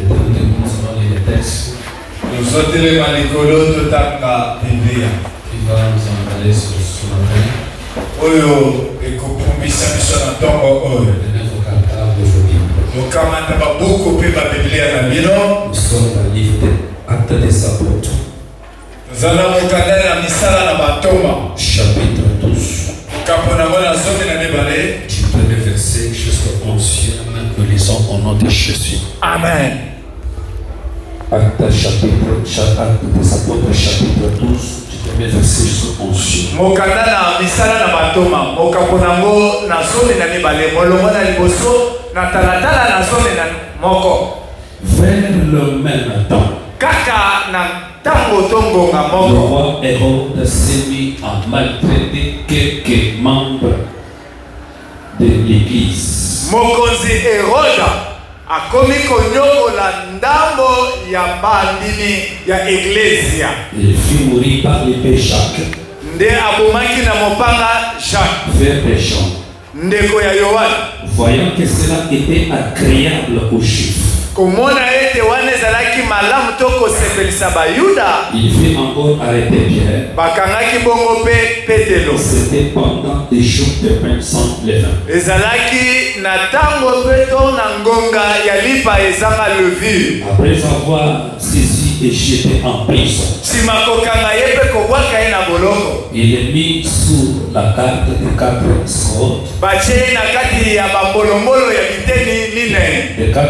nous allons lire les textes. Nous autres les manicolo de Taka Biblia. Qui va nous emballer ce matin. Oyo et compromission mission en tombe oyo. Prenez vos cartables et vos livres. Nous commandons pas beaucoup de la Biblia na bino. Nous sommes dans le livre des Actes des Apôtres. Nous allons regarder la misala na batoma. Chapitre 12. Kapona mona zote na debale. Du premier verset jusqu'au 11e, nous lisons au nom de Jésus. Amen. Actes des Apôtres, chapitre 12, du premier verset jusqu'au 11e. Mokanda na misala na batoma. Mokapona ngo na zone na debale. Molongo na liboso na talatala na zone na moko. Vers le même temps, Kaka na tango tongonga le moko. roi Hérode s'est mis à maltraiter quelques membres de l'église. Mokonzi Heroda akomi konyokola ndambo ya bandini ya iglesia. Il fit mourir par l'épée Jacques, Nde abomaki na mopanga Jacques, frère de Jean. ndeko ya Yohane. Voyant que cela était agréable aux Juifs, Komona ete wana ezalaki malamu to kosepelisa bayuda, il fit encore arrêter Pierre. bakangaki bongo mpe Petelo. C'était pendant des jours de pain sans levain. Ezalaki na tango mpe to na ngonga ya lipa ezanga levure. Après avoir saisi et jeté en prison, Nsima kokanga ye mpe kobwaka ye na boloko, il est mis sous la garde de 4 escortes. batie ye na kati ya bambolombolo ya biteni minei. Les 4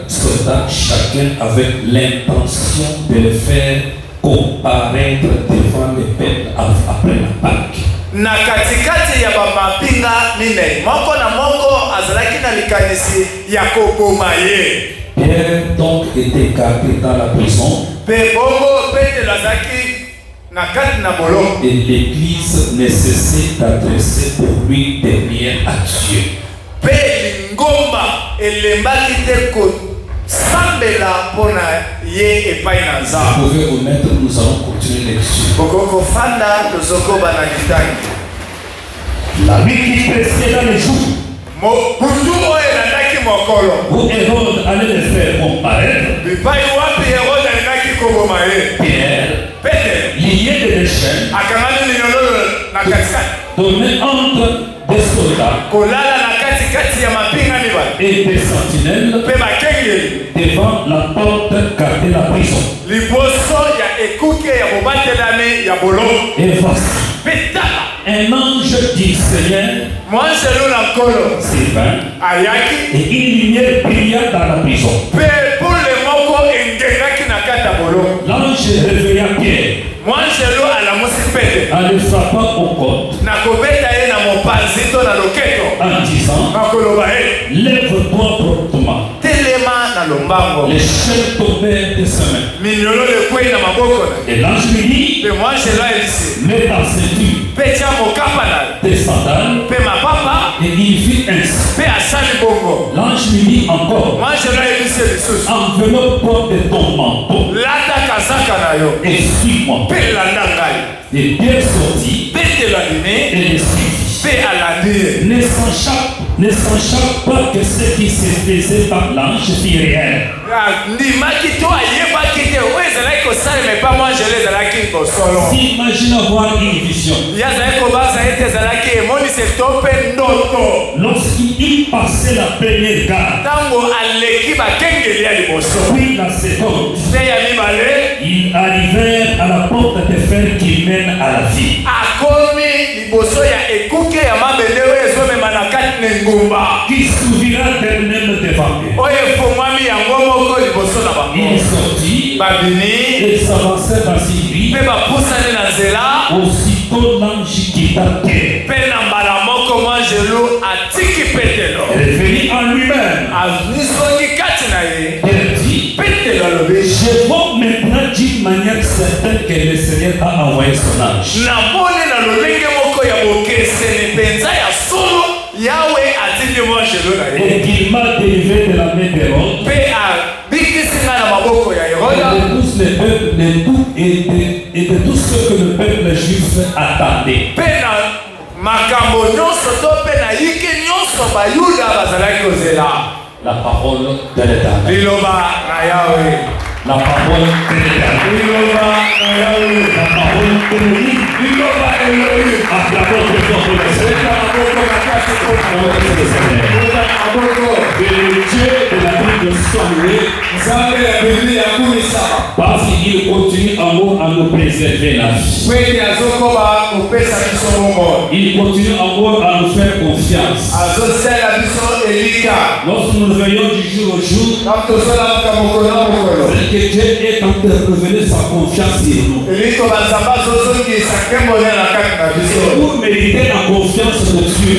soldats, chacun avec l'intention de le faire comparaître devant le peuple après la Pâque. Na katikati ya bamapinga minei, moko na moko azalaki na likanisi ya koboma ye. Pierre donc était gardé dans la prison Mpe bongo Petelo azalaki na kati na boloko. et l'église ne cessait d'adresser pour lui des prières à Dieu. Mpe lingomba elembaki te kosambela mpona ye epai na Vous Nzambe. pouvez vous mettre, nous allons continuer lecture. Okokofanda tozokoba na litangi. La nuit qui précéda les jours Butu oyo elandaki mokolo, où Hérode allait les faire comparaître, bipai wapi Herode alingaki koboma ye. Pierre, Petelo lié de des chaînes, akangani linyololo na katikati, dormait entre des soldats kolala na katikati ya mapinga mibale et des sentinelles mpe bakengeli devant la porte gardée la prison. liboso ya ekuke ya bobatelami ya boloko. Et voici, Mpe tala un ange du Seigneur mwanzelu na nkolo s'évint ayaki, et une lumière brilla dans la prison. mpe pole moko engengaki na kati ya boloko. L'ange réveilla Pierre Mwanzelu alamusi Petelo en le frappant au côte na kobeta ye na mopanzi to na loketo, en disant, na koloba ye lève-toi promptement. telema na lombango. Les chaînes tombèrent de sa main. Minyololo ekwei na maboko na ye. Et l'ange lui dit, Mpe mwanzelu ayebisi mets ta ceinture, mpe tia mokapa na ye tes sandales, mpe mapapa, et il fit ainsi. mpe asali bongo. L'ange lui dit encore, Mwanzelu ayebisi lisusu enveloppe-toi de ton manteau lata kazaka na yo et suis-moi. mpe landa ngai. Et Pierre sortit Petelo alimi et le suivit. mpe alandi ye. Ne s'échappe pas que ce qui se faisait par l'ange fut réel. Ndimaki to ayebaki te oyo ezalaki kosalema epa mwanzelu ezalaki bosolo. Imagine avoir une vision. Ye azalaki kobaza ete ezalaki emonisi to mpe ndoto. Lorsqu'il passait la première garde, Ntango aleki bakengeli ya liboso puis la seconde, mpe ya mibale, ils arrivèrent à la porte de fer qui mène à la vie. akomi liboso ya ekuke ya mabele oyo ezomema na kati na engumba Qui s'ouvrira d'elle-même devant eux. oyo efungwami yango moko liboso na bango. Il sortit Babini et s'avançait dans une rue. mpe bapusani na nzela, Aussitôt l'ange quitta Pierre. mpe na mbala moko mwanzelu atiki Petelo Revenu en lui-même, amisongi kati na ye. Pierre dit, Petelo alobi je vois maintenant d'une manière certaine que le Seigneur a envoyé son ange. namoni na lolenge moko ya bokeseni mpenza ya solo yawe atindi mwanzelu na ye Et qu'il m'a délivré de la main d'Hérode mpe abikisi ngai na maboko ya et Heroda de tous les peuples, et de tout ce que le peuple juif attendait. mpe na makambo nyonso to mpe na yike nyonso bayuda bazalaki kozela. La parole de l'Éternel. Liloba na La parole de l'éternel. La parole de l'Église. Acclamons très fort pour le Seigneur. Que le Dieu de la Bible soit loué. Parce qu'il continue amour à nous préserver la vie. Il continue amour à nous faire confiance. Lorsque nous veillons du jour au jour, c'est que Dieu est en train de révéler sa confiance en nous. Pour mériter la confiance de Dieu,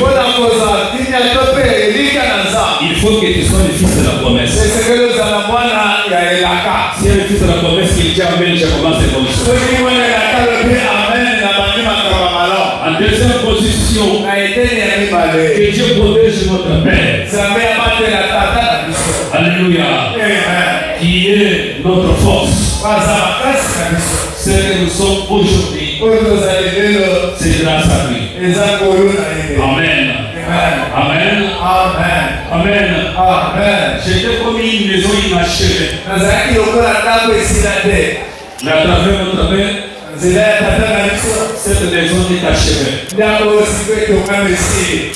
il faut que tu sois le fils de la promesse. Si le fils de la promesse qui dit Amen, je commence comme ça. En deuxième position, que Dieu protège notre Père. Alléluia. Qui est notre force. Ce que nous sommes aujourd'hui, c'est grâce à lui. Amen. Amen. Amen. J'étais promis une maison inachevée. Mais à travers notre Père, cette maison est achevée.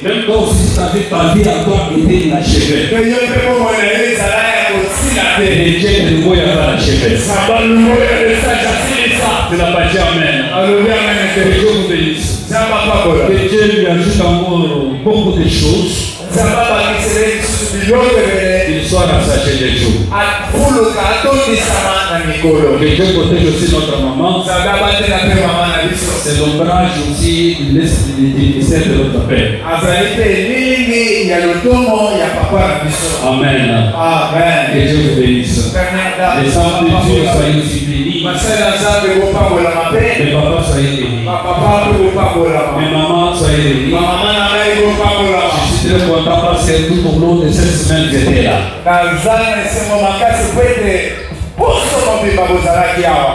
Même quand aussi ta vie a encore été inachevée. Et Dieu est nouveau, il va l'achever. Tu n'as pas dit Amen. Que Dieu vous bénisse. Que Dieu lui ajoute encore beaucoup de choses. Il soit dans sa chaîne de jour. Que Dieu protège aussi notre maman. C'est l'ombrage aussi du ministère de notre Père. Amen. Que Dieu vous bénisse. Les enfants de Dieu soyez aussi bénis. Les papas soyez bénis. Mes mamans soyez bénis. Je suis très content parce que tout au long de cette semaine j'étais là.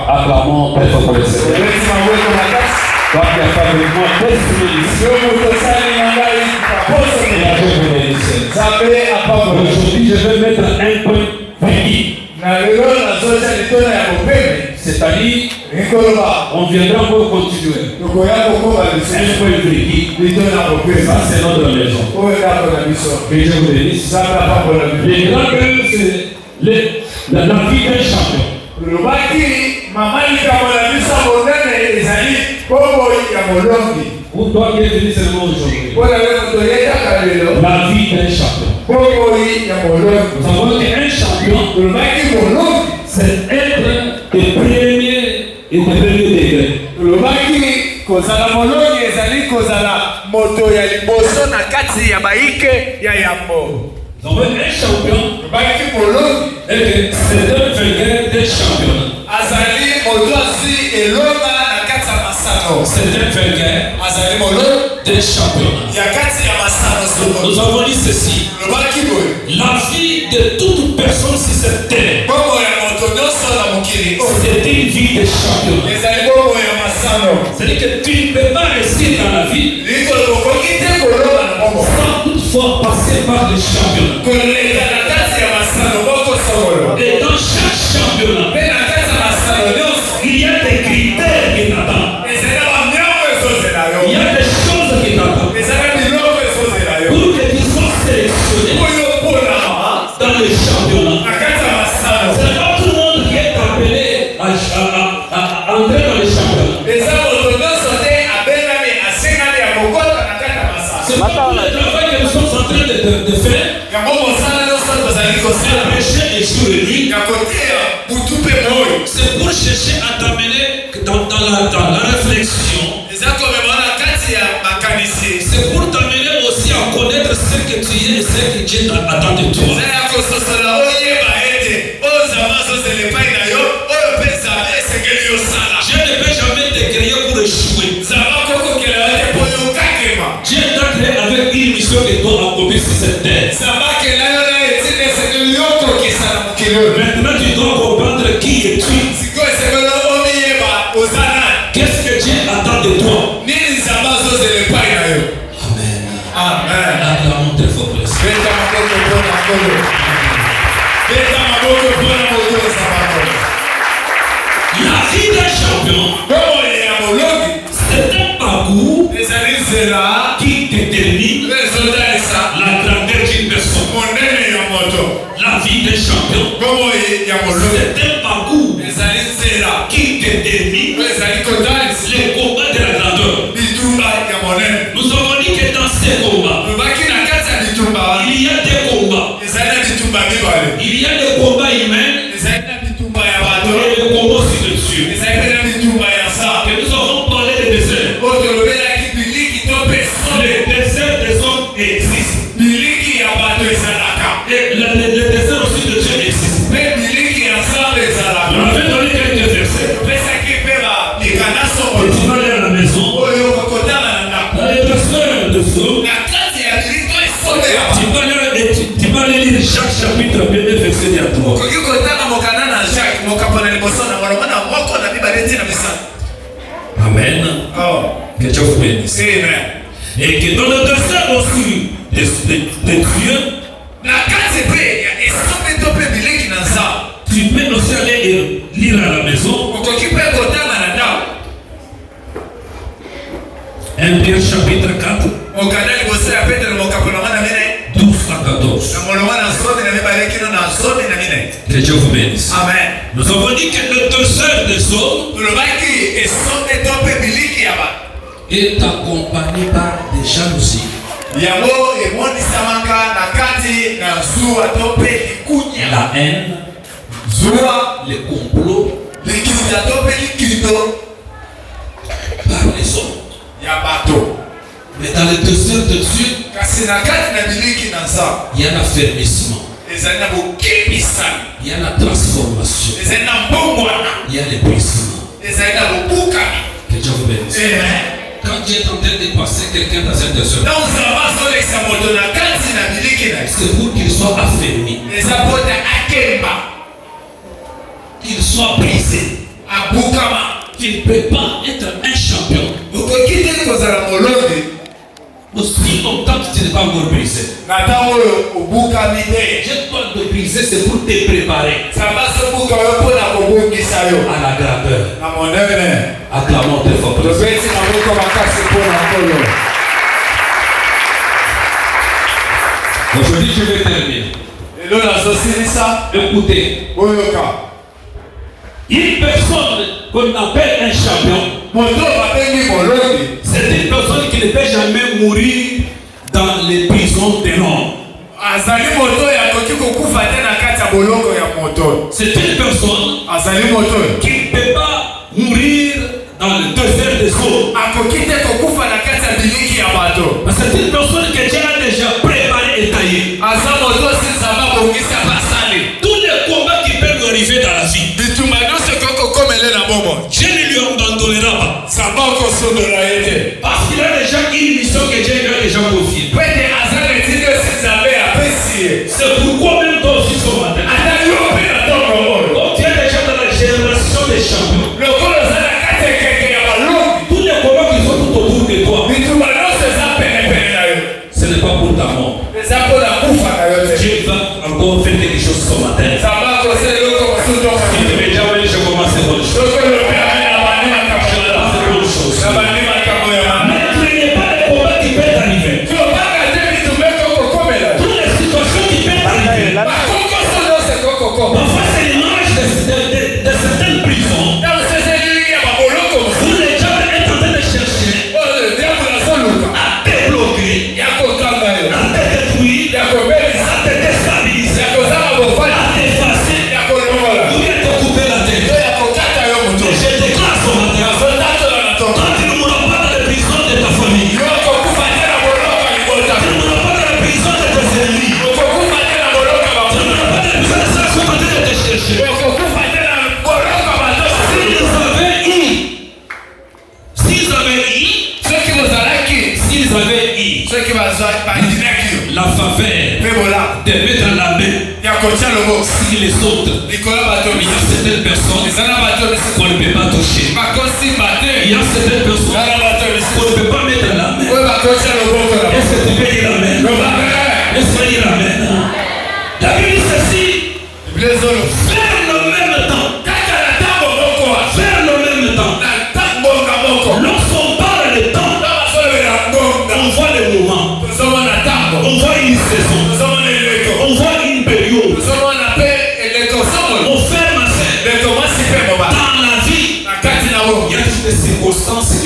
Acclamons très fort pour le Seigneur. Toi qui as fait avec moi, aujourd'hui, je vais mettre un point fini. C'est-à-dire, on viendra pour continuer. Un point fini. Ça, c'est notre maison. Que Dieu vous bénisse. Les grands œuvres, c'est la vie d'un champion. Pour toi qui es venu seulement aujourd'hui, la vie d'un champion. Nous avons dit un champion, c'est être des premiers et des premiers degrés. kozala molongi ezali kozala moto ya liboso na kati ya baike ya yambo. Nous avons un champion, baki molongi et c'est un vainqueur des champions. Azali moto asi elonga na kati ya masano. C'est un vainqueur Azali molongi des champions. ya kati ya masano. Nous avons dit ceci. La vie de toute personne sur cette terre, c'est une vie de champion. C'est-à-dire que tu ne peux pas réussir dans la vie sans toutefois passer par les championnats. Et dans chaque championnat, il y a des critères qui t'attendent. Il y a des choses qui t'attendent. Pour que tu sois sélectionné dans les championnats. C'est pas tout le monde qui est appelé à entrer dans les championnats. C'est pas pour le travail que nous sommes en train de faire. C'est prêcher et jouer le nuit. C'est pour chercher à t'amener dans la réflexion. C'est pour t'amener aussi à connaître ce que tu es et ce que Dieu attend de toi. Dieu ne peut jamais te créer pour échouer. Dieu t'a créé avec une mission que doit accomplir sur cette terre. Maintenant tu dois comprendre qui es-tu. Qu'est-ce que Dieu attend de toi? Amen. Acclamons très fort pour le Seigneur. C'est un parcours qui détermine les combats de la grandeur. Nous avons dit que dans ces combats, il y a des combats. Il y a des combats humains et des combats spirituels. Et nous avons parlé des déserts. Les déserts des hommes existent. Et le désert aussi de Dieu existe. On avait donné quelques versets. Et tu vas aller à la maison. Les versets de Saul. Tu vas aller lire chaque chapitre, bien les versets d'il y a 3. Amen. Que Dieu vous bénisse. Et que dans le désert aussi de Dieu, tu peux aussi aller lire à la maison. 1 Pierre chapitre 4, 12 à 14. Que Dieu vous bénisse. Amen. Nous avons dit que le désert de Saul est accompagné par des jalousies. La haine, les complots par les hommes. Mais dans le désert de Dieu, il y a l'affermissement, il y a la transformation, il y a l'épuisement. Que Dieu vous bénisse. Quand tu es en train de passer quelqu'un dans un désert, c'est pour qu'il soit affermi, qu'il soit brisé, qu'il ne peut pas être un champion. Aussi longtemps que tu n'es pas encore brisé. Je dois te briser, c'est pour te préparer à la grandeur. Acclamons très fort. Aujourd'hui, je vais terminer. Écoutez, une personne qu'on appelle un champion, c'est une personne qui ne peut jamais mourir dans les prisons des hommes. C'est une personne qui ne peut pas mourir dans le désert des eaux. C'est une personne que Dieu a déjà préparé et taillé. Tous les combats qui peuvent lui arriver dans la vie, Dieu ne lui abandonnera pas. Parce qu'il a déjà une mission que Dieu lui a déjà confiée. C'est pourquoi même toi aussi ce matin, comme tu es déjà dans la génération des champions, tous les combats qui sont tout autour de toi, ce n'est pas pour ta mort. Dieu va encore faire quelque chose ce matin. Il déjà oui, je commence à bonne chose. Ne craignez pas les combats qui peuvent arriver. Toutes les situations qui peuvent arriver. Parfois c'est l'image de certaines prisons où les gens est en train de chercher à te bloquer, à te détruire, à te déstabiliser, à t'effacer, ou bien te couper la tête. Je déclare ce matin, quand tu ne mourras pas dans la prison de ta famille, tu ne mourras pas dans la prison de tes ennemis, tu ne mourras pas dans la prison de ceux qui sont en train de te chercher. S'ils avaient eu la faveur de mettre la main sur les autres, il y a certaines personnes qu'on ne peut pas toucher. Il y a certaines personnes qu'on ne peut pas mettre la main. Est-ce que tu peux dire la main? Est-ce que tu peux dire la main? La Bible dit ceci: faire le même temps. Faire le même temps. Lorsqu'on parle de temps, on voit les moments, on voit une saison, on voit une période, on fait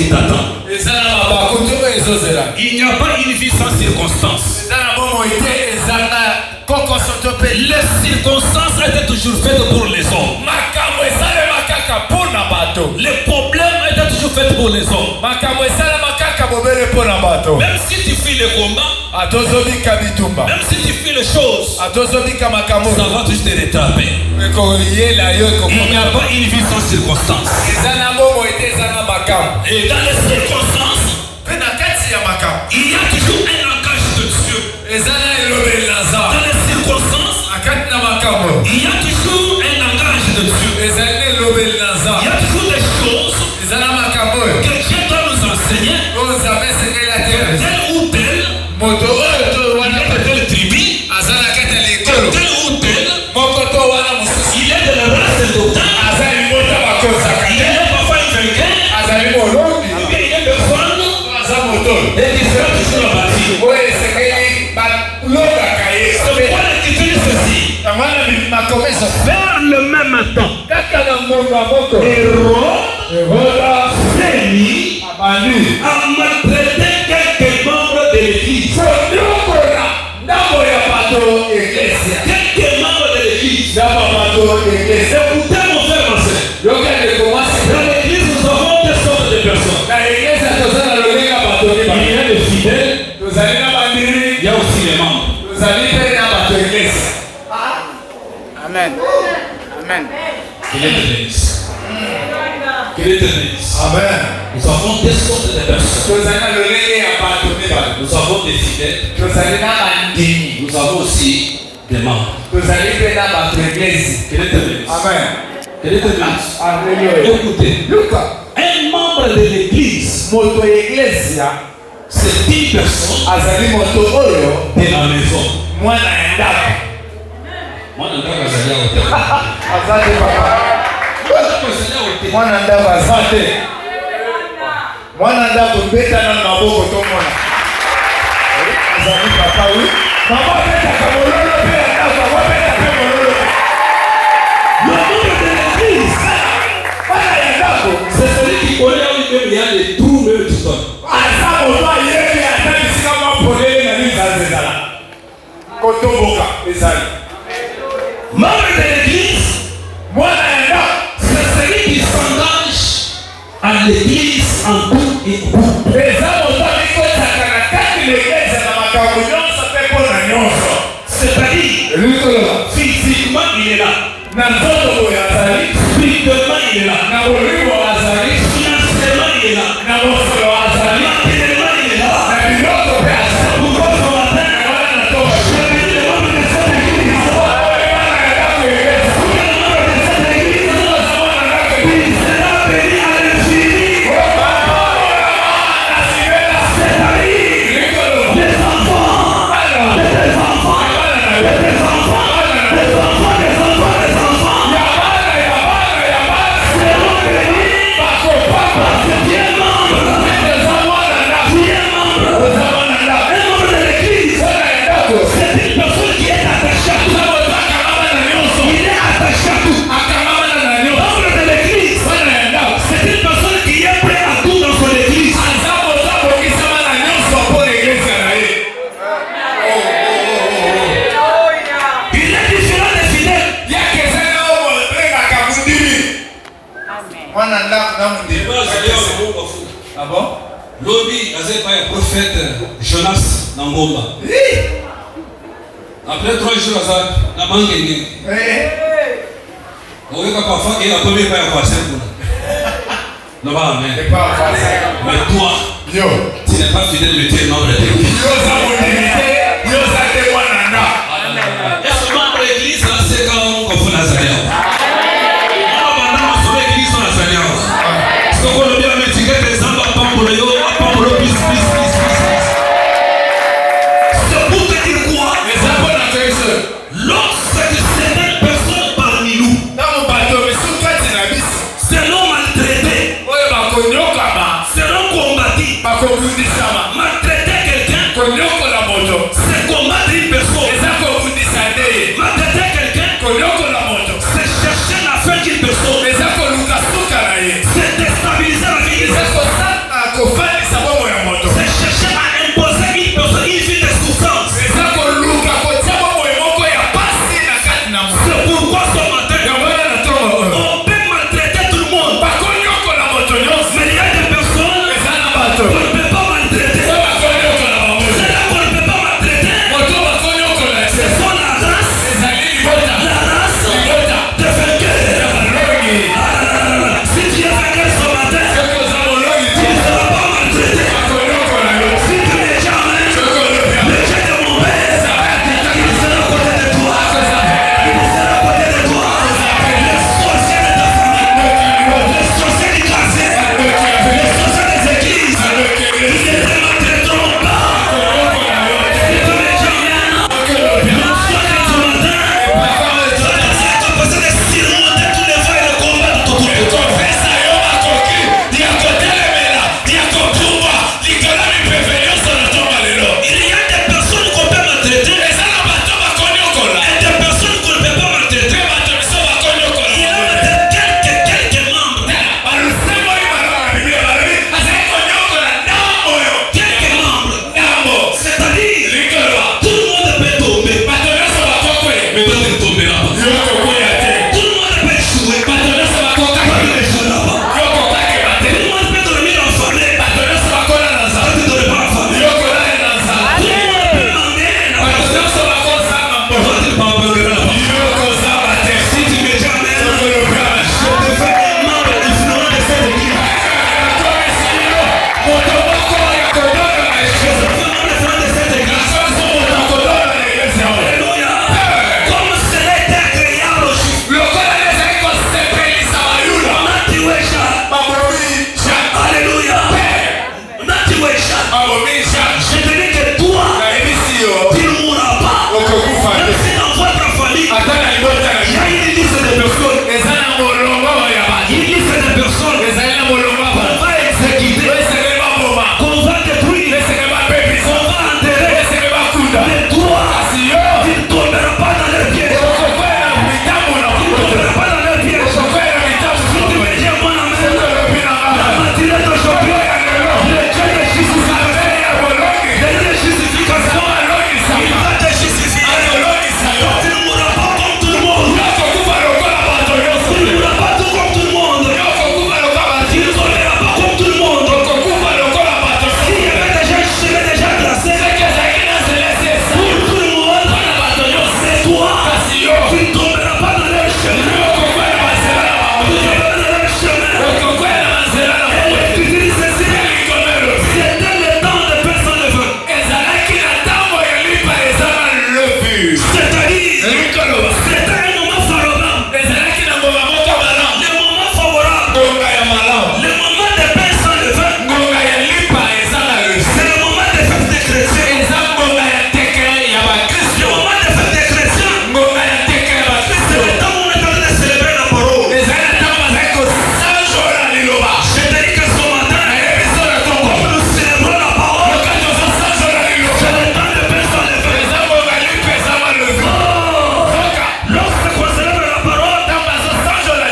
qui t'attend. ezana mabakutu ezozela Il n'y a pas une vie sans circonstances. ezana bomo ite ezana kokosoto pe Les circonstances étaient toujours faites pour les hommes. makambo esalema kaka mpona bato Les problèmes étaient toujours faits pour les hommes. makambo esalema kaka bobele mpona bato Même si tu fuis les combats, atozobika bitumba même si tu fuis les choses, atozobika makambo ça va toujours te rattraper. ekoyela yo Il n'y a pas une vie sans circonstances. ezana bomo ite ezana makambo Et dans les circonstances, mpe na kati ya makambo il y a toujours un langage de Dieu. ezana elobeli na Dans nzambe les circonstances, na kati na makambo il y a toujours un langage de Dieu. ezali na elobeli na Il y nzambe a toujours des choses ezana makambo oyo que Dieu doit nous enseigner. oyo nzambe esengeli atere Tel ou tel, moto oyo to il wana est de telle tribu, aza na kati ya lekolo tel ou tel, moko to wana mosusu il est de la race d'Otan, azali mota bakozaka il te est parfois un vainqueur, azali molobi ou bien il est de femme, aza motoyo et il sera toujours abattu. oyo esengeli balobaka ye Pourquoi l'Écriture dit ceci? na wana makomeso Vers le même temps, kaka na ngongo ya moko Hérode erola frémit abandi à maltraiter quelques membres de l'Église. konyokola ndambo ya bato eklesia Quelques membres de l'Église. ndambo ya bato eklesia Écoutez mon frère, ma soeur. yokende komasi Dans l'Église, nous avons des sortes de personnes. na eklesia toza na lolenga bato Il y mibale a des fidèles, tozali na bandimi il y a aussi les membres. tozali mpe na bato eklesia amen amen Qu'il est de l'Église. Qu'il est de l'Église. amen Nous avons des sortes de personnes. tozali na lolenge ya bato mibale Nous avons des fidèles. tozali na bandimi Nous avons aussi des membres. tozali mpe na bato eglesi Qu'il est de l'Église. amen Qu'il est de l'Église. alleluya Écoutez, luka un membre de l'Église, moto ya eklesia c'est une personne azali moto oyo de la maison. mwana ya ndako Moi, je ne sais pas si c'est aza te papa mwana ndako aza te mwana ndako betana na maboko tomona azali papa wi mama betaka mololo mpe ya ndako abobeta mpe mololo le membre de l'Église, bana ya ndako c'est celui qui connaît où il y a des trous, même tout ça. aza moto ayebi ata bisika mwa polele na lisanza ezala kotomboka ezali Membre de l'Église, mwana ya ndako c'est celui qui s'engage à l'Église en tout et pour. eza moto alikotaka na kati leglise na makambo nyonso mpe mpona nyonso C'est-à-dire, elikoloba physiquement, il est là. na nzoto boye azali Spirituellement, il est là. na bolimo azali Financièrement, il est là. na mosolo azali Matériellement, il est là. na biloko mpe azali Pourquoi ce matin, wana na toba je vais dire aux membres de cette Église, wana ya ndako eglise que le membre de cette Église, il sera béni à l'infini. C'est-à-dire, les enfants, de tes enfants, de tes enfants, des enfants, des enfants, des enfants, seront bénis parce que tu es membre. Tu es membre. Un membre de l'Église, c'est une personne qui est attachée à tout. Il est attaché à tout. Membre de l'Église, c'est une personne qui est prête à tout dans son Église. Il est différent des fidèles. mwana ndako na mundimi Lobi azali pas un prophète Jonas na ngomba. Après 3 jours aza na mangenge. Oyoka parfois qu'il a tombé pas à passer pour. Non pas amen. Mais toi, yo tu n'es pas fidèle de tes membres d'église. yoza mondimi te yoza te mwana ndako Est-ce que membre d'église là c'est quand on fait Nazareth? On va dans notre église Nazareth. Est-ce qu'on peut bien mettre des zamba pour le yo, pour le bis. C'est pour te dire quoi? eza mpona toyeso Lorsque certaines personnes parmi nous ntango bato misu kati na biso seront maltraités, oyo bakonyokama seront combattus. bakobundisama Maltraiter quelqu'un, konyokola moto c'est combattre une personne.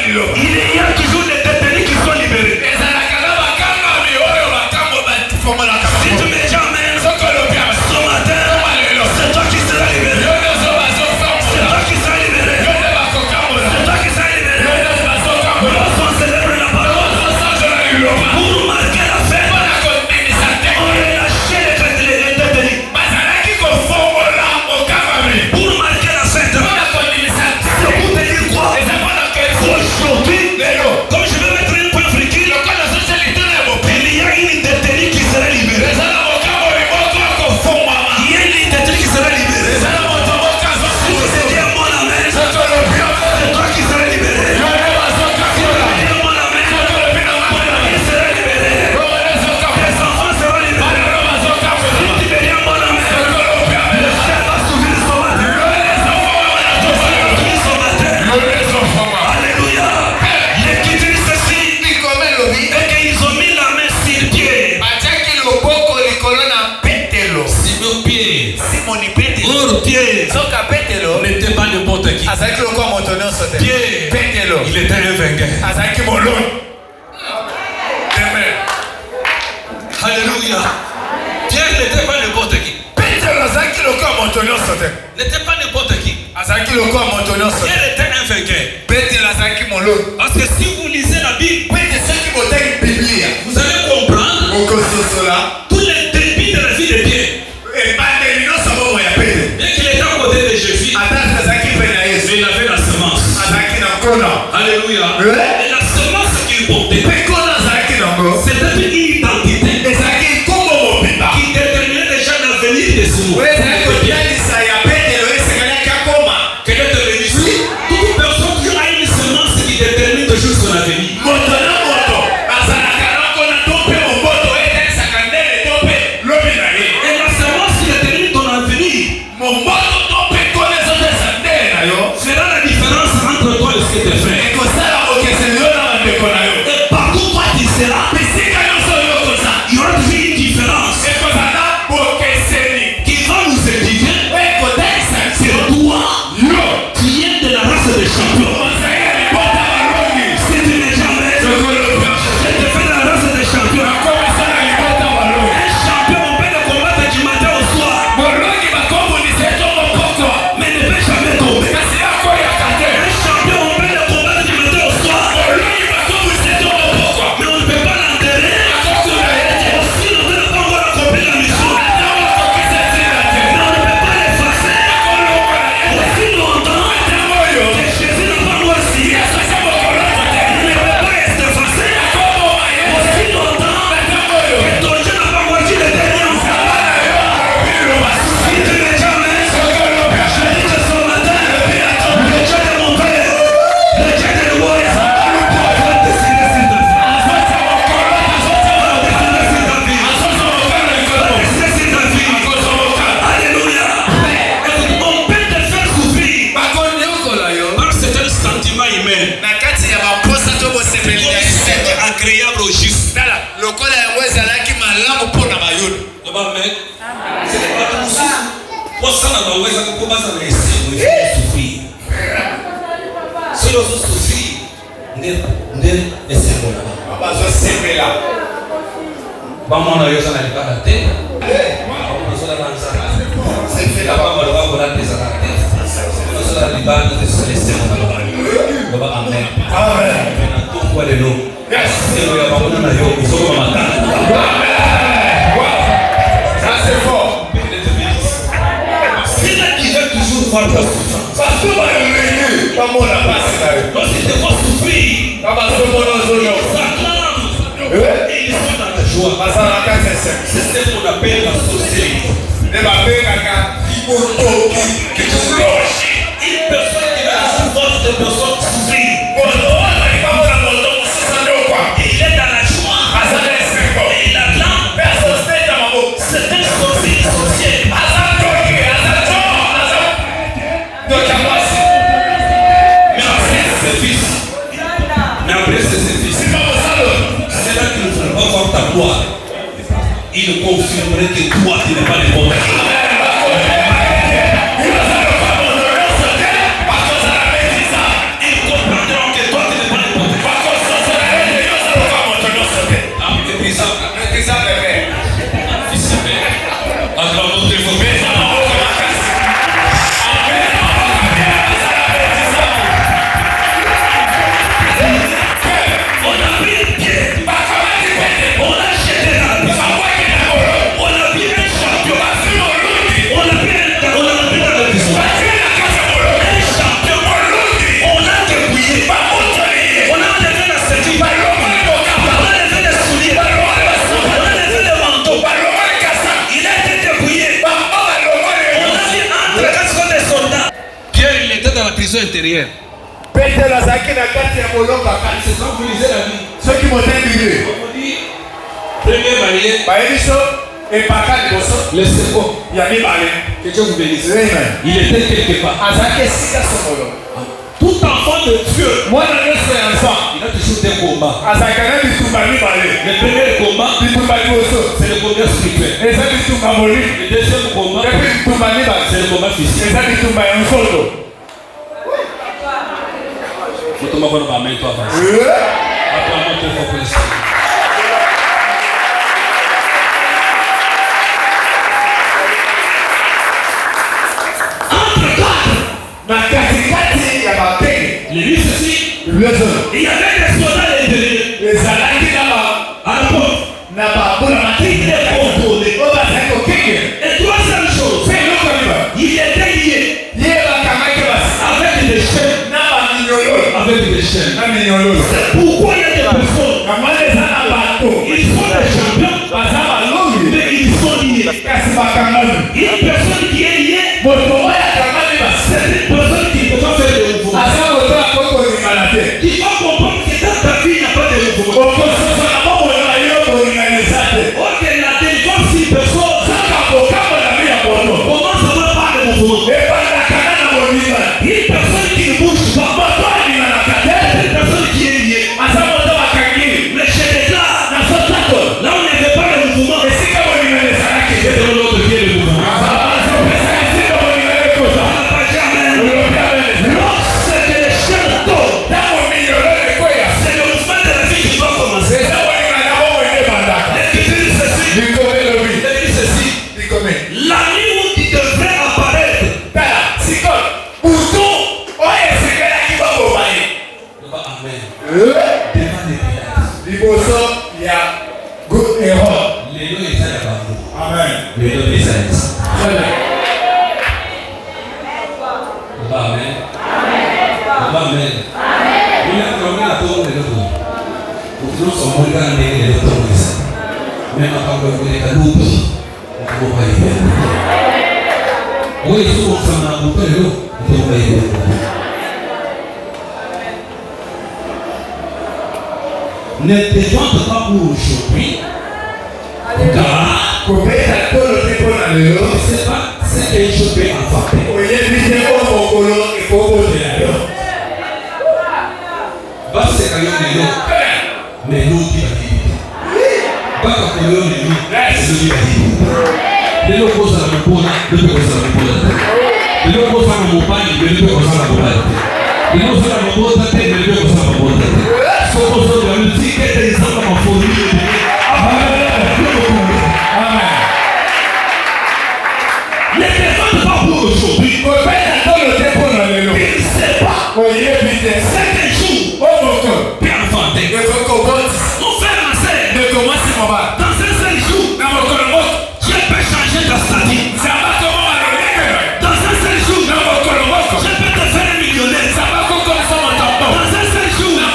Il y a toujours des détenus qui sont libérés. Si tu mets jamais ce matin, c'est toi qui seras libéré. C'est toi qui seras libéré. C'est toi qui seras libéré. Lorsqu'on célèbre la parole, pour marquer la fête, on relâchait les détenus. Pour marquer la fête, c'est pour te dire quoi? Aujourd'hui, comme je vais mettre une point friquille, il y a une détenue qui sera libérée. Il y a une détenue qui sera libérée. Si tu te dis à mon amen, c'est toi qui seras libéré. Si tu dis à mon amen, il sera libéré. Tes enfants seront libérés. Si tu me dis à mon amen, le ciel va s'ouvrir ce matin. Le ciel va s'ouvrir ce matin. Alléluia. L'Écriture ceci, et qu'ils ont mis la main sur pied. Sur pied. Pour pied. N'était pas n'importe qui. Pied. Il était un vainqueur. Alléluia. Pierre n'était pas n'importe qui. N'était pas n'importe qui. Pierre était un vainqueur. Parce que si vous lisez la Bible, vous allez comprendre tous les débits de la vie de Pierre. Bien qu'il était à côté de Jésus, mais il avait la semence. Alléluia. Et la semence qu'il portait, c'était une identité qui déterminait déjà l'avenir des sous. Quel est devenu ici? Toute personne qui a une semence qui détermine toujours son avenir. Et la semence qui détermine ton avenir fera la différence entre toi et ce que tes frères. Et partout où tu seras, il y aura toujours une différence qui va nous édifier. C'est toi qui es de la race des champions. Si tu n'es jamais, je te fais de la race des champions. Un champion, on peut le combattre du matin au soir, mais ne peut jamais tomber. Un champion, on peut le combattre du matin au soir, mais on ne peut pas l'enterrer. Aussi longtemps qu'on n'a pas encore accompli la mission, mais on ne peut pas l'effacer. Aussi longtemps que Jésus n'a pas moisi, il ne peut pas être effacé. Aussi longtemps que ton Dieu n'a pas moisi le dernier enfant. Si tu n'es jamais, je dis que ce matin, le Dieu de mon père, le Dieu de Louis, va décider sur ta vie. Va décider sur ta vie. Va décider sur ta vie. Alléluia. Écoute, on peut te faire souffrir par certains sentiments humains. C'est agréable au juste. Amen. C'est pas tout ça. Pour ça, on va commencer à laisser souffrir. Si l'on souffrir, on est bon là-bas. Maman, on a eu ça dans la tête. On a ça dans la c'est fait là-bas, on va voir des arrêtés. On a ça dans les balles, on a laissé mon là-bas. Amen. Amen. Tout quoi de l'eau. C'est le gars, on a eu, ils sont comme un C'est fort. C'est là qu'ils veulent toujours voir ta souffrance. Parce que pas mon la passe. Lorsqu'ils te voient souffrir, ils s'acclament et ils sont dans la joie. C'est ce qu'on appelle la sorcellerie. Une personne qui a la force de personne souffrir. Il est dans la joie. Et il acclame. C'est un sorcier. Mais après ses fils, c'est là qu'il va voir ta gloire. Il confirmerait que toi, tu n'es pas le bon. Ils comprendront que toi, tu n'es pas le intérieure. Petero azalaki na kati ya molongo akati. C'est quand vous lisez la Bible. Soki motani Bible. On vous dit, première barrière. Bayebi so epaka liboso. Le second. Ya mibale. Que Dieu vous bénisse. Amen. Il était quelque part. Azalaki esika songolo. Tout enfant de Dieu, Mwana nyonso ya enfant. il a toujours des combats. Azalaka na bitumba mibale. Le premier combat, Bitumba liboso. c'est le combat spirituel. Eza bitumba molimo. Le deuxième combat, Epi bitumba mibale. c'est le combat physique. Eza bitumba ya nzoto. Vous tombe avant de main, toi, vas-y. Après, on monte au focus. Entre quatre, Na katikati ya bapenge. les listes ici, Lezo. il y avait des soldats à l'intérieur. Ezalaki À la porte, na babula qui matiki. les contrôlait. Oyo bazalaki kokeke. Et troisième chose, Mpe eloko mibale. il était lié Ye bakamaki basi. avec des chaînes. Na baminyololo. Avec des chaînes. Na minyololo. C'est pourquoi il y a des personnes, Kamwana eza na bato. ils sont des champions, Baza balongi. mais ils sont liés. Kasi bakangami. Une personne qui est liée, Moto oyo akangami basi. c'est une personne qui ne peut pas faire de mouvement. Aza moto akoki kolingana te. Il faut comprendre que dans ta vie, il n'y a pas de mouvement. Okososa na bomoi na yo kolinganisa te. Ok, la délivrance d'une personne, Saka kokambola mi ya moto. comment ça va pas de mouvement? Ebandakana na bolinga. Une personne qui ne bouge pas, Moto alinganaka te. une personne qui est liée. Aza moto bakangi. Mais je déclare, Na sotako. là où il n'y avait pas de mouvement, Esika bolinganisaki c'est te. de l'autre qui est le mouvement. Azopesa esika bolingani koza. Ça ne va jamais. Olobi abele. Lorsque les chaînes tombent, Ntango minyololo ekoya. c'est le mouvement de la vie qui doit commencer. Eza bolingana bomoi nde ebandaka. L'Écriture dit ceci, Likome elobi. il dit ceci, Likome. la nuit où tu devrais apparaître, Tala sikoyo. Butu oyo esekelaki baboma ye. amen, Eh? devant les pilates. Liboso ya erreur. Les lois étaient là-bas. Amen. Les lois des saints. Très bien. Amen. Amen. Il y a un problème à tout le monde. Nous sommes regardés les autorisés. Même à part le les caloupi, on ne va pas y faire. Oui, il faut qu'on s'en a beaucoup de l'eau. On ne va pas y faire. Ne te vante pas pour aujourd'hui, car Kobeta tolo te mpona lelo. c'est pas ce que je peux affronter. Oyebi te oyo mokolo ekobotela yo. Baseka yo lelo, mais l'autre va dire. Baka koyo lelo, l'autre va dire. Lelo kozala mopona, lelo mpe kozala mopona te. Lelo kozala mobali, lelo mpe kozala mobali te. Lelo kozala mobota te, lelo mpe kozala mobota te. Soko ozala musique ete ezanga mafoni Amen. ne te vante pas pour aujourd'hui. Kobeta tolo te mpona lelo. Il ne sait pas Oyebi te. quel jour Oyo mokolo. peut inventer. Ekokoboti. Mon frère, ma sœur, Nekomwasi mobali. dans un seul jour, Na mokolo moko. Dieu peut changer ta statut. Nzambe akomoma lolenge. Dans un seul jour, Na mokolo moko. Dieu peut te faire un millionnaire. Nzambe akokomisa moto mpo. Dans un seul jour, Na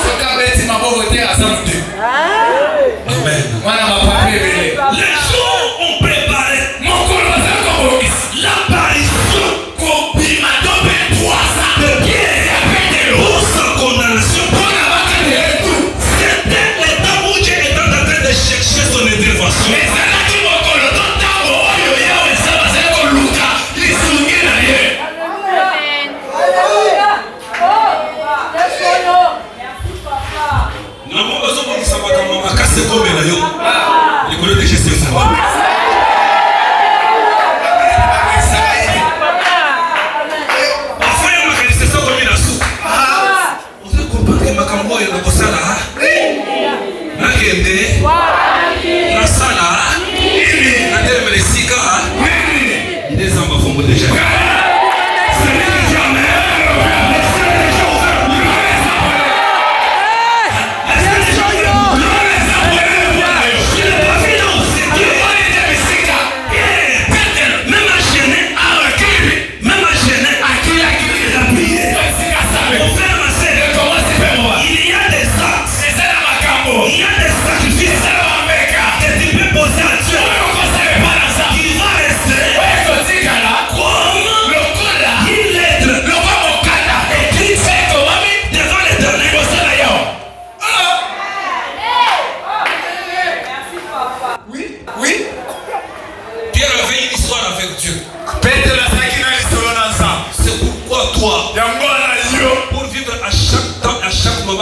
Soka beti maboko te asamute. Amen. Wana mapapé belé. Les jours ont préparé Mokolo zako bokis. l'apparition de Pierre pour sa condamnation. C'était le temps où Dieu était en train de chercher son intervention.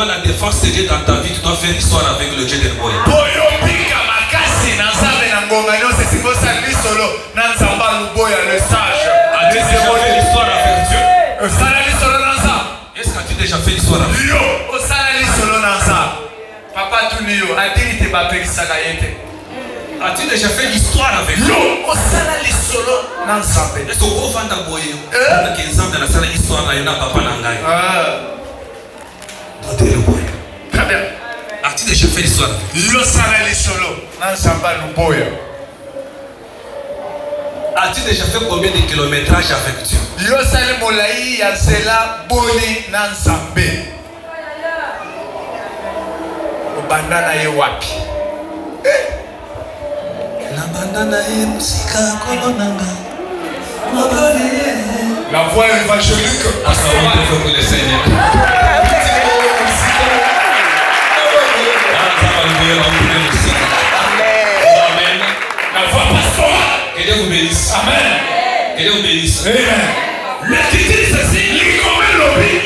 La défense de Dieu dans ta vie, tu dois faire histoire avec le Dieu des bois. Est-ce que tu as déjà fait l'histoire avec Dieu? As-tu déjà fait l'histoire avec Dieu? Est-ce que vous avez fait l'histoire avec papa? Très bien. As-tu déjà fait l'histoire? As-tu déjà fait combien de kilométrages avec Dieu? La voix évangélique. Pour le Seigneur. Amen. La voix pastorale. Que Dieu vous bénisse. Amen. Que Dieu vous bénisse. Amen. Le titre c'est ceci.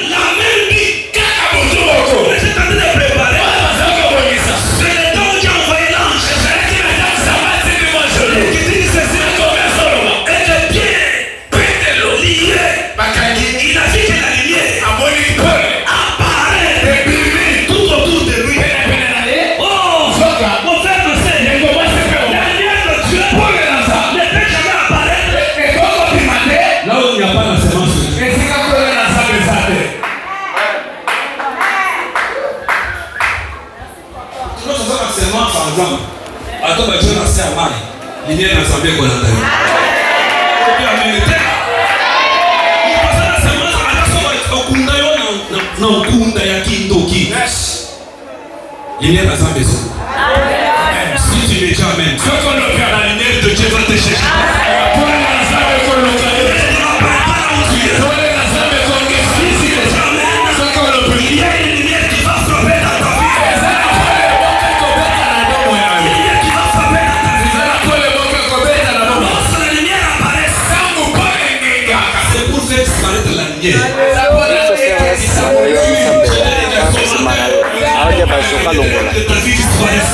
La même vie. Mais c'est en train de préparer. C'est le temps où tu as envoyé l'ange. Le titre c'est ceci. Et que Pierre lié. Il a vu que la lumière apparaît tout autour de lui. Oh, mon frère, ma sœur, la lumière de Dieu ne peut jamais apparaître là où il n'y a pas la semence. Tu vois, ça la semence par exemple. Attends, Dieu n'a pas à mal. Lumière n'a pas qu'on a. Et puis en même temps, il passe la semence à la semence. Non, kunda ya kindoki. Lumière n'a pas besoin. Si tu me dis amen, la lumière de Dieu va te chercher. Il y a une lumière qui va frapper dans ta vie. Une lumière qui va frapper dans ta vie. Lorsque la lumière apparaît, c'est pour faire disparaître la lumière. De ta vie disparaisse.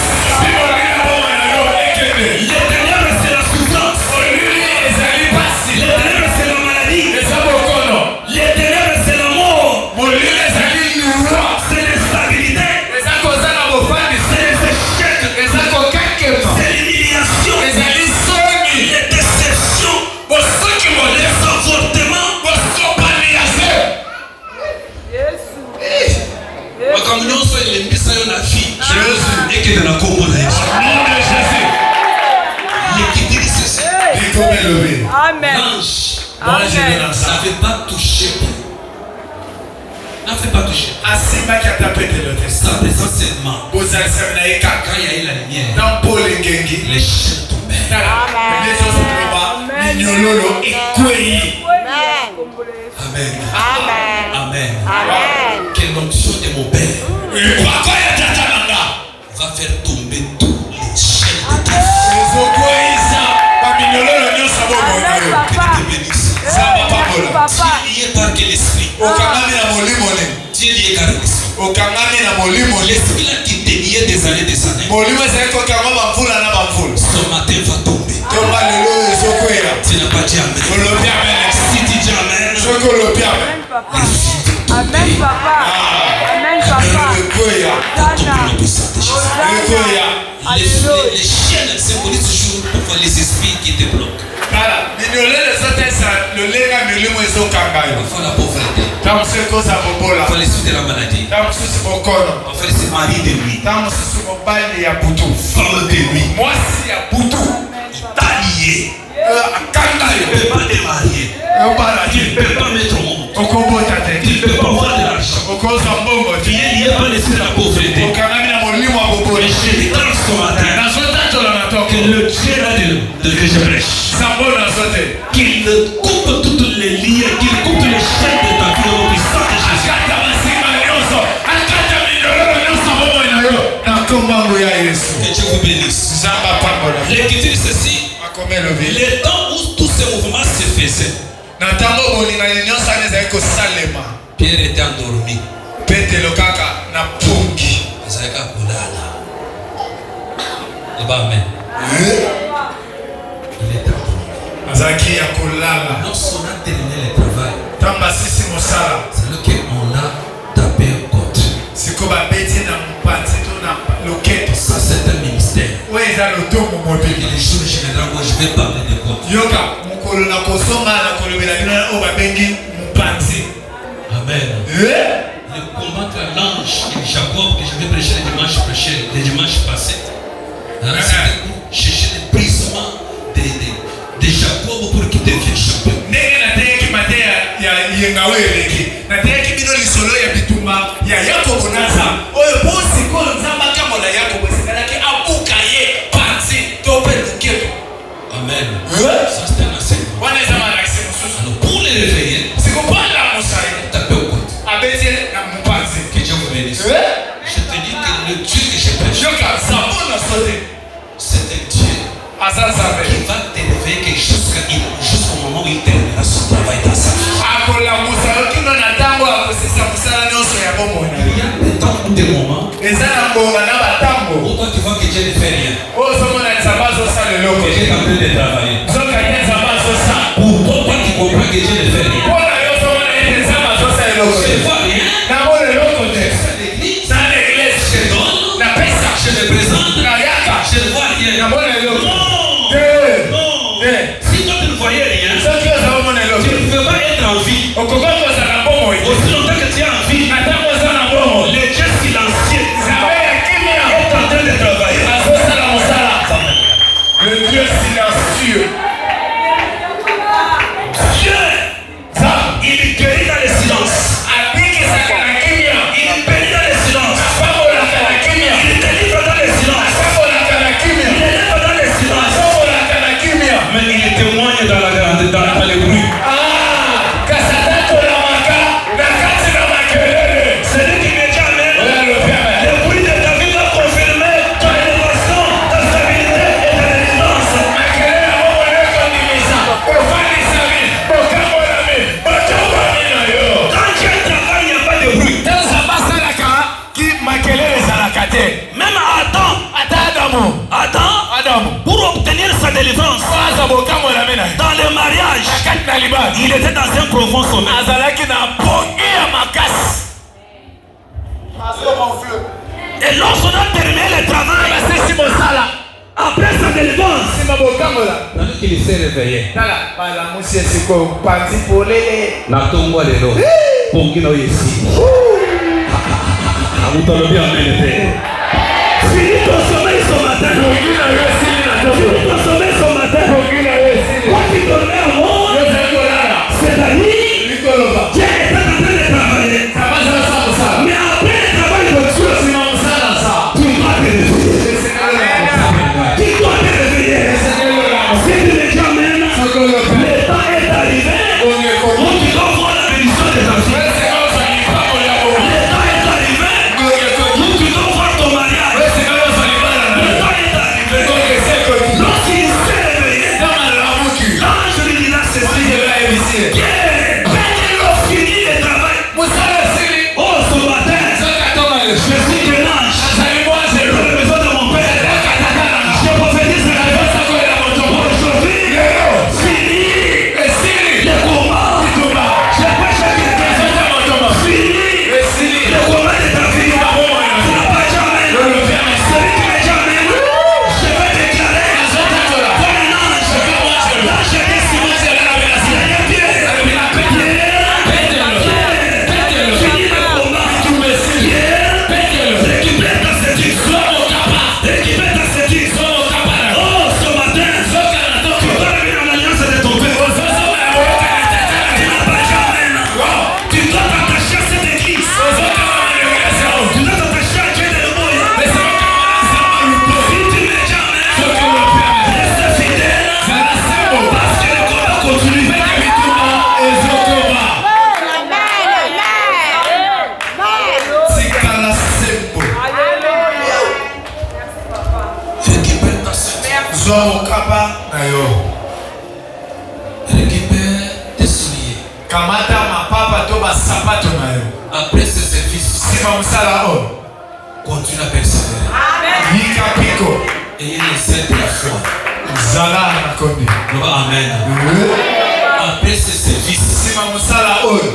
L'éternel c'est la souffrance. L'éternel c'est la maladie. L'éternel c'est la mort. C'est l'instabilité. C'est les échecs. C'est l'humiliation. Les déceptions. Les avortements. Comme nous sommes les messages de la vie, et que dans la combo de Jésus. L'équité c'est ça. Amen. L'ange n'avait pas touché. n'en fais pas toucher. Asimba qui a tapé de l'autre. Sa présence seulement. Quand il Quand il y a eu la lumière, dans Paul Ngengi, les chaînes tombèrent. les choses se trouvent. Ninyololo ekwei. Amen. Amen. Amen. Amen. Quelle onction de mon Père va faire tomber toutes les chaînes de ta vie. Que Dieu te bénisse. Tu es lié par quel esprit? Tu es lié par l'esprit. L'esprit là qui te liait des années des années. Ce matin va tomber. Tu n'as pas dit amen. Si tu dis amen, Amen, papa. Amen, papa. tombe le puissant de Jésus. Les chaînes symbolisent toujours parfois les esprits qui te bloquent. Parfois la pauvreté. Parfois les suites de la maladie. Parfois les maris de nuit. Femme de nuit. Lié. Tu ne peux pas te marier. Tu ne peux pas mettre au monde. Tu ne peux pas avoir de l'argent. Tu es lié par l'esprit de la pauvreté. Mais je déclare ce matin que le Dieu là de Jébrech, qu'il coupe toutes les liens, qu'il coupe les chaînes de ta vie au puissant de Jésus. Que Dieu vous bénisse. L'écriture ceci. Le temps où tous ces mouvements se faisaient, Pierre était endormi. Amen. Il était endormi. Lorsqu'on a terminé le travail, c'est là qu'on a tapé un côte. Ça c'est un ministère. Et les jours généraux, moi je vais parler de côte. Amen. Le combattre l'ange et Jacob que je vais prêcher le dimanche passé. C'était pour chercher le brisement de Jacob pour qu'il devienne champion. Amen. Ça c'est un enseignement. Alors pour les réveiller, tapez au côté. Que Dieu vous bénisse. Je te dis que le Dieu que je prêche, c'est un Dieu qui va te réveiller jusqu'au moment où il terminera son travail dans sa vie. Il y a des temps ou des moments où toi tu vois que Dieu ne fait rien. Que Dieu est en train de travailler. Pour toi, toi tu comprends que Dieu ne fait rien. Je ne vois rien. Je donne. Je me présente. Je ne vois rien. Non. Si toi tu ne voyais rien, tu ne peux pas être en vie. Aussi longtemps que tu es en vie, le Dieu silencieux est en train de travailler. Le Dieu silencieux. Dieu, il guérit dans le silence. Il bénit dans le silence. Il délivre dans le silence. Il élève dans le silence. Mais il témoigne dans le bruit. C'est lui qui me dit amen. Le bruit de David a confirmé ton élévation, ta stabilité et ta délivrance. Quand Dieu travaille, il n'y a pas de bruit. Même Adam, pour obtenir sa délivrance, dans le mariage, il était dans un profond sommeil. Et lorsqu'on a terminé le travail, après sa délivrance, il s'est réveillé. Finis ton sommeil ce matin. Finis ton sommeil ce matin. Quand tu dormais avant, c'est la nuit. Dieu est en train de travailler. Continue à persévérer. Ayez les ailes de la foi. Amen. Après ce service,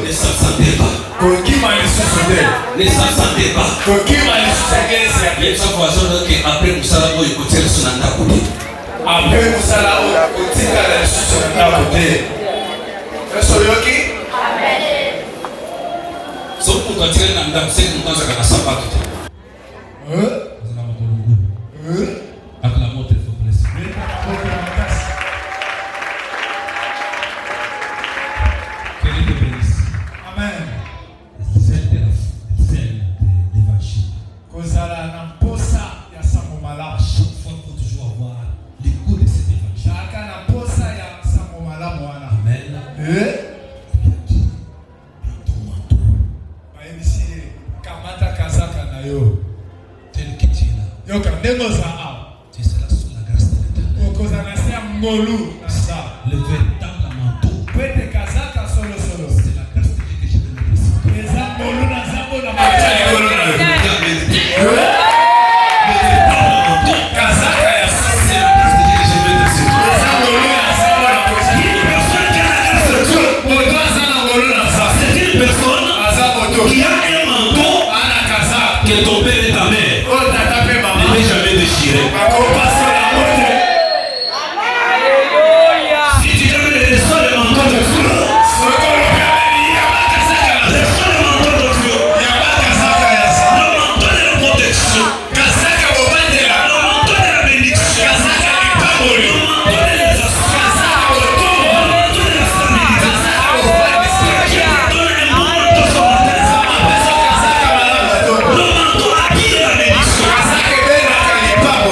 les saints s'en débattent. Les saints s'en débattent. Les gens voisins après Moussala, ils écoutent son andakouté. Après Moussala, ils écoutent son andakouté. Sauf pour quand tu es dans le c'est que nous avons un sapato. Acclamons très fort. Quel est le bénéfice? Amen. Celle de l'évangile. À chaque fois, il faut toujours avoir l'écoute de cet évangile. Amen. Tel que tu es là. Tu seras sous la grâce de l'Éternel. Le véritable manteau. C'est la grâce de Dieu que je vais mettre ici. Le véritable manteau. C'est la grâce de Dieu que je vais mettre ici. C'est une personne qui a un manteau que ton père et ta mère n'est jamais déchiré. Si tu jamais le reçois le manteau de Dieu, reçois le manteau de Dieu, le manteau de la protection, le manteau de la bénédiction, le manteau de l'exaucement, le manteau de la stabilité. Dieu te donne un bon manteau sur la terre. Le manteau habille la bénédiction.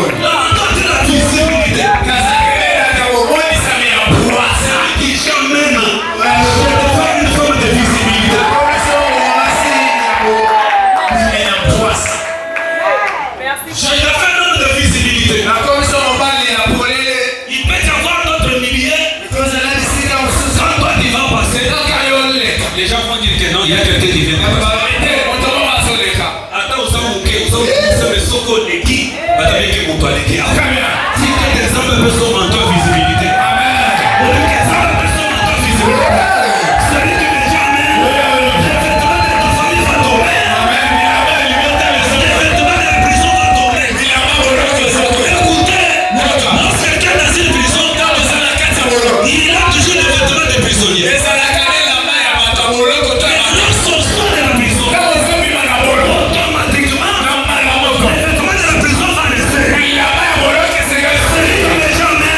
Le manteau de la visibilité. Celui qui j'emmène, je te fais une forme de visibilité. Je te fais un nombre de visibilité. Il peut y avoir d'autres milliers. Quand toi tu vas passer, les gens vont dire que non, il y a quelqu'un qui vient de passer. Attends, vous savez le soko neki, vous avez qui vous parlez qui a. Si des hommes veulent son manteau de visibilité. Celui qui me dit Amen, le vêtement de ta famille va tomber. Le vêtement de la prison va tomber. Écoutez, lorsque quelqu'un est dans une prison, il a toujours le vêtement de prisonnier. Lorsqu'on sort de la prison, automatiquement, le vêtement de la prison va rester. Celui qui me dit Amen,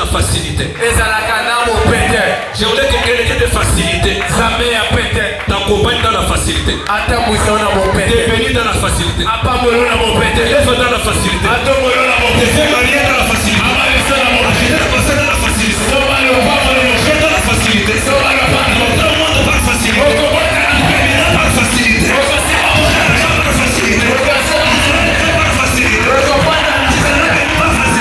la facilité. ezalaka mopete Je voulais que quelqu'un de facilité nzambe ya pete t'accompagne dans la facilité. atambwisa na mopete T'es béni dans la facilité. apambolo na mopete Lève dans la facilité. atongolo na T'es mopete fait marier dans la facilité. amalisa na mopete T'es passé dans la facilité. soba lopamo na mopete T'es dans la facilité. soba lopamo Dans le monde par facilité. okobota na Par facilité. okosima Par facilité. Par facilité. okobota na Par facilité.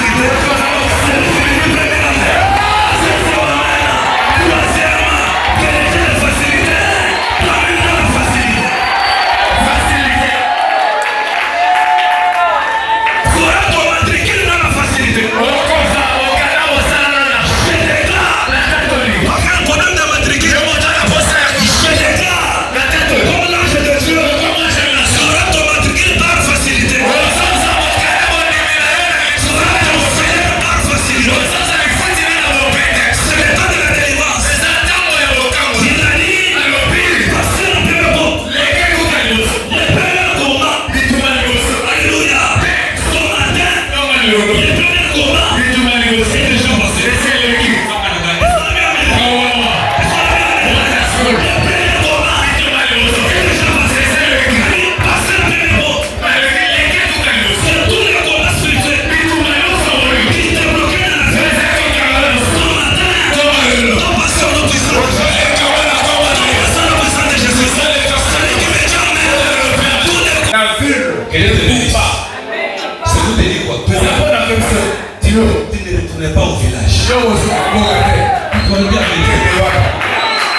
Pas au village.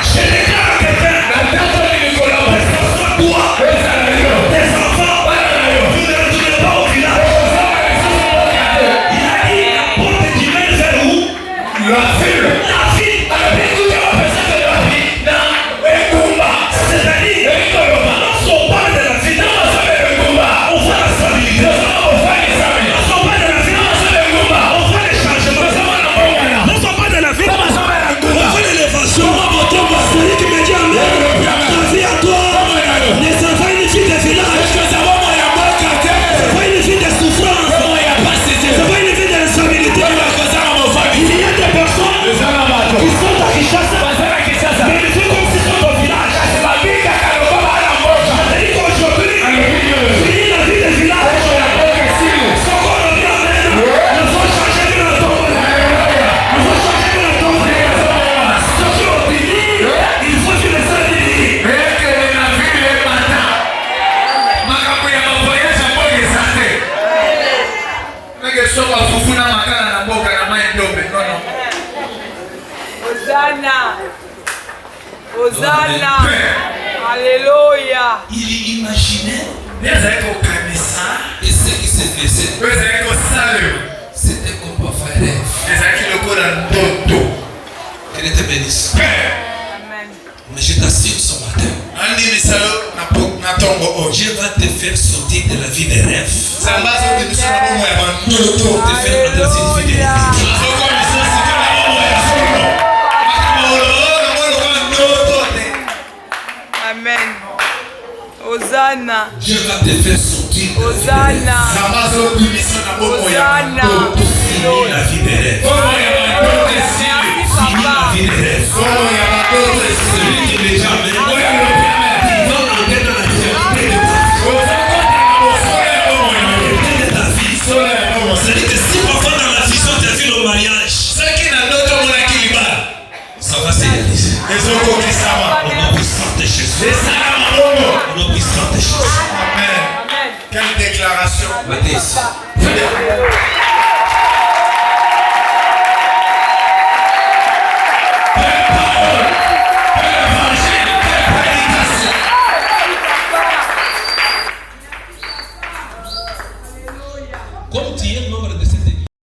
Je déclare quelqu'un. Toi, tes enfants, vous ne retournez pas au village. Il a dit la porte qui mène vers où? La ville. C'est-à-dire, lorsqu'on parle de la ville, on voit la stabilité. Lorsqu'on parle de la ville, on voit les changements. Lorsqu'on parle de la ville, on voit l'élévation. Celui qui me dit amen, ta vie à toi ne sera pas une vie de village. C'est pas une vie de souffrance. C'est pas une vie d'instabilité. Il y a des personnes qui sont à Kinshasa, mais ils vivent comme s'ils sont au village. C'est-à-dire qu'aujourd'hui, finir la vie de village, ce qu'on revient à même, il faut changer de la tombe. Il faut changer de la tombe. Ce qui est fini, il faut que les gens disent. Hosanna. Hosanna. Alléluia. Il imaginait et ce qui s'est passé. C'était comme parfois un rêve. Elle était bénisse. Amen. Mais je t'assure ce matin, Dieu va te faire sortir de la vie des rêves. Pour te faire entrer dans une vie de réalité. Amen. Hosanna. Dieu va te faire sortir de Hosanna. Hosanna. finir la vie des rêves. Finir la vie des rêves. Celui qui n'est jamais il va entrer dans la réalité de ta vie. C'est-à-dire que si parfois dans la vision tu as vu le mariage, ça va se réaliser. Au nom puissant de Jésus. Au nom puissant de Jésus. Amen. Quelle déclaration. Matthieu.